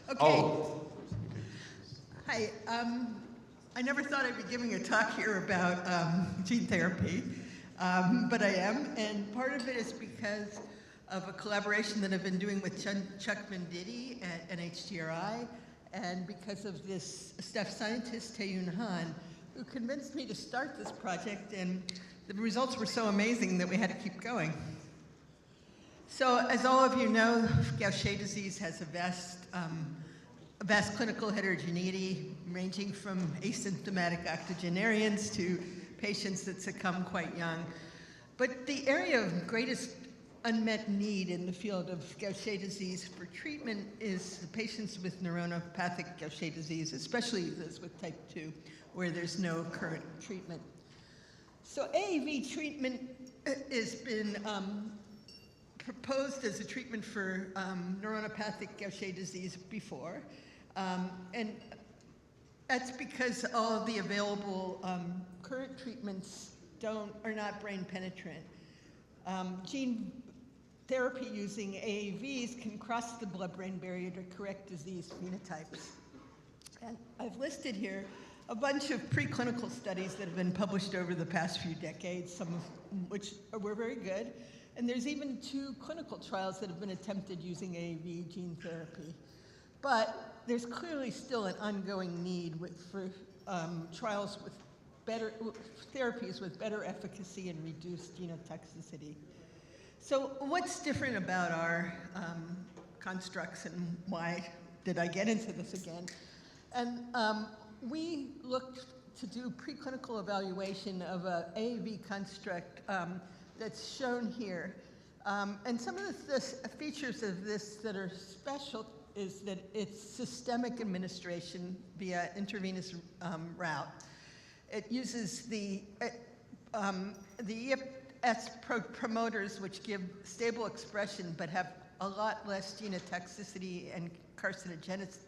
Okay. Oh. Hi. I never thought I'd be giving a talk here about gene therapy, but I am. And part of it is because of a collaboration that I've been doing with Chuck Venditti at NHGRI, and because of this staff scientist, Tae-Yoon Han, who convinced me to start this project, and the results were so amazing that we had to keep going. So, as all of you know, Gaucher disease has a vast clinical heterogeneity, ranging from asymptomatic octogenarians to patients that succumb quite young. But the area of greatest unmet need in the field of Gaucher disease for treatment is the patients with neuronopathic Gaucher disease, especially those with type 2, where there's no current treatment. So AAV treatment has been proposed as a treatment for neuronopathic Gaucher disease before. And that's because all of the available current treatments are not brain penetrant. Gene therapy using AAVs can cross the blood-brain barrier to correct disease phenotypes. And I've listed here a bunch of preclinical studies that have been published over the past few decades, some of which were very good. And there's even 2 clinical trials that have been attempted using AAV gene therapy. But there's clearly still an ongoing need for trials with therapies with better efficacy and reduced genotoxicity. So what's different about our constructs, and why did I get into this again? And we looked to do preclinical evaluation of an AAV construct that's shown here. And some of the features of this that are special is that it's systemic administration via intravenous route. It uses the EFS promoters, which give stable expression but have a lot less genotoxicity and carcinogenesis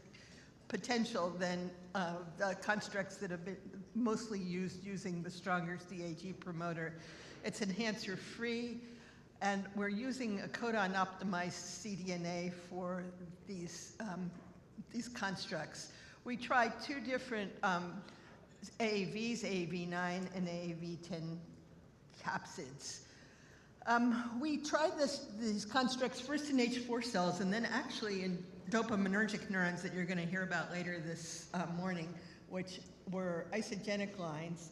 potential than the constructs that have been mostly used using the stronger CAG promoter. It's enhancer-free, and we're using a codon-optimized cDNA for these constructs. We tried 2 different AAVs, AAV9 and AAV10 capsids. We tried these constructs first in H4 cells and then actually in dopaminergic neurons that you're going to hear about later this morning, which were isogenic lines,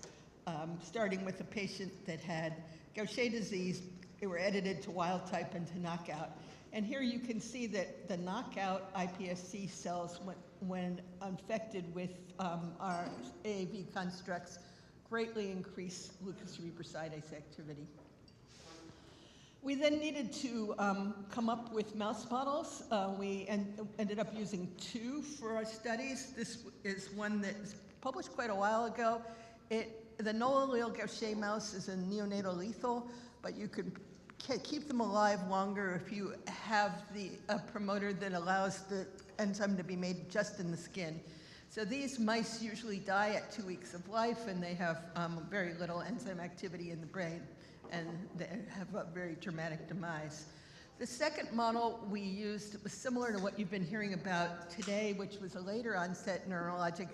starting with a patient that had Gaucher disease. They were edited to wild type and to knockout. And here you can see that the knockout iPSC cells, when infected with our AAV constructs, greatly increase glucocerebrosidase activity. We then needed to come up with mouse models. We ended up using 2 for our studies. This is one that was published quite a while ago. The null allele Gaucher mouse is a neonatal lethal, but you could keep them alive longer if you have a promoter that allows the enzyme to be made just in the skin. So these mice usually die at 2 weeks of life, and they have very little enzyme activity in the brain, and they have a very dramatic demise. The second model we used was similar to what you've been hearing about today, which was a later onset neurologic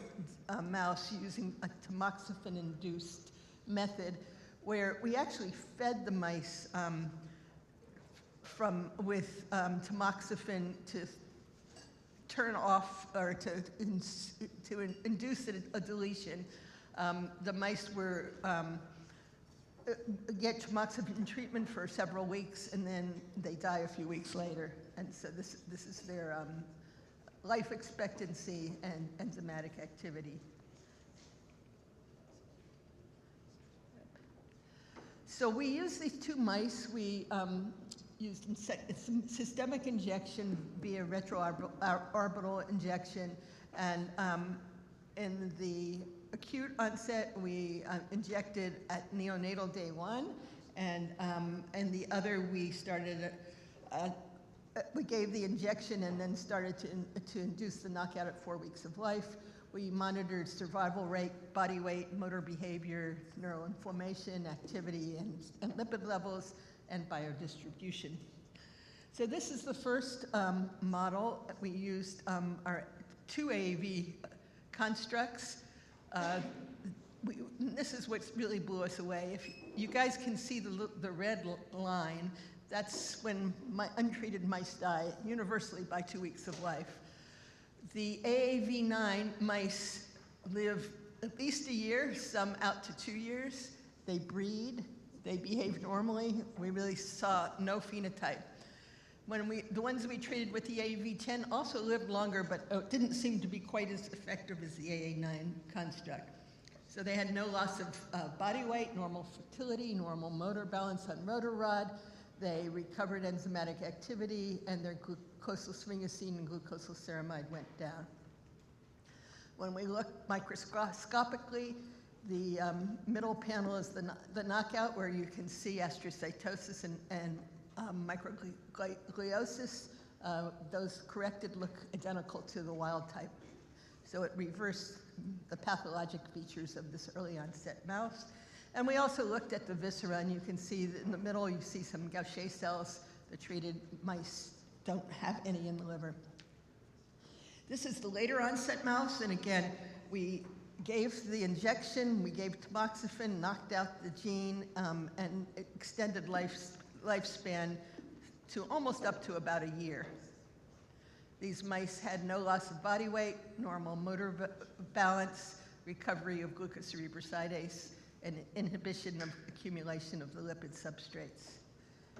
mouse using a tamoxifen-induced method, where we actually fed the mice with tamoxifen to turn off or to induce a deletion. The mice were get tamoxifen treatment for several weeks, and then they die a few weeks later. And so this is their life expectancy and enzymatic activity. So we used these 2 mice. We used systemic injection via retroorbital injection, and in the acute onset, we injected at neonatal day 1, and the other we started we gave the injection and then started to induce the knockout at 4 weeks of life. We monitored survival rate, body weight, motor behavior, neuroinflammation, activity, and lipid levels, and biodistribution. So this is the first model. We used our 2 AAV constructs. This is what really blew us away. If you guys can see the red line, that's when untreated mice die, universally by 2 weeks of life. The AAV9 mice live at least a year, some out to 2 years. They breed, they behave normally. We really saw no phenotype. The ones we treated with the AAV10 also lived longer, but didn't seem to be quite as effective as the AA9 construct. So they had no loss of body weight, normal fertility, normal motor balance on rotor rod. They recovered enzymatic activity, and their glucosylsphingosine and glucosylceramide went down. When we look microscopically, the middle panel is the knockout, where you can see astrocytosis and microgliosis. Those corrected look identical to the wild type. So it reversed the pathologic features of this early onset mouse. And we also looked at the viscera, and you can see that in the middle you see some Gaucher cells. The treated mice don't have any in the liver. This is the later onset mouse, and again, we gave the injection, we gave tamoxifen, knocked out the gene, and extended lifespan to almost up to about a year. These mice had no loss of body weight, normal motor balance, recovery of glucocerebrosidase, and inhibition of accumulation of the lipid substrates.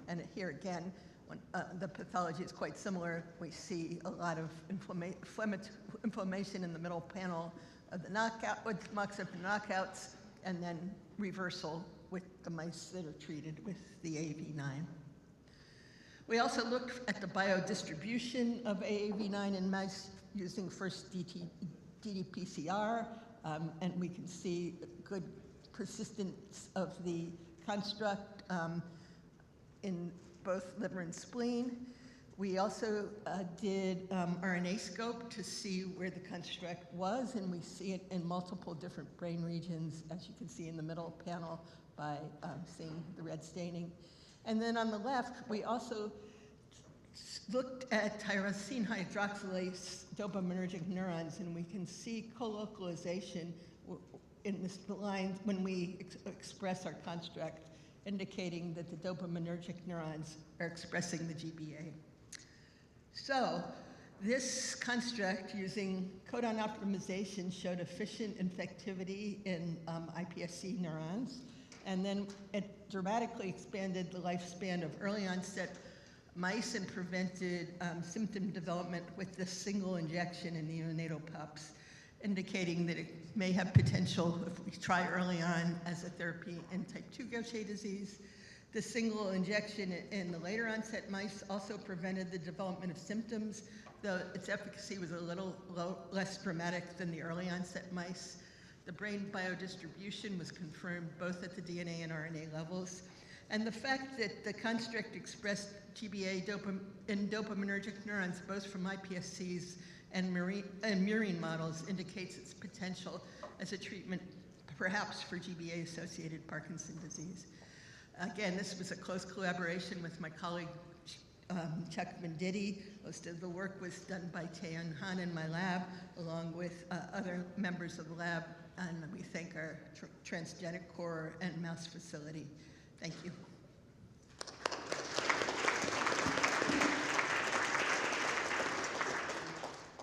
And here again, when, the pathology is quite similar. We see a lot of inflammation in the middle panel of the knockout, with tamoxifen knockouts, and then reversal with the mice that are treated with the AAV9. We also looked at the biodistribution of AAV9 in mice using first ddPCR, and we can see good persistence of the construct in both liver and spleen. We also did RNA-scope to see where the construct was, and we see it in multiple different brain regions, as you can see in the middle panel by seeing the red staining. And then on the left, we also looked at tyrosine hydroxylase dopaminergic neurons, and we can see colocalization in this line when we express our construct, indicating that the dopaminergic neurons are expressing the GBA. So this construct, using codon optimization, showed efficient infectivity in iPSC neurons, and then it dramatically expanded the lifespan of early onset mice and prevented symptom development with this single injection in neonatal pups, indicating that it may have potential if we try early on as a therapy in type 2 Gaucher disease. The single injection in the later onset mice also prevented the development of symptoms, though its efficacy was a little less dramatic than the early onset mice. The brain biodistribution was confirmed both at the DNA and RNA levels. And the fact that the construct expressed GBA in dopaminergic neurons, both from iPSCs and murine models, indicates its potential as a treatment, perhaps for GBA-associated Parkinson's disease. Again, this was a close collaboration with my colleague, Chuck Venditti. Most of the work was done by Taeyeon Han in my lab, along with other members of the lab, and we thank our transgenic core and mouse facility. Thank you.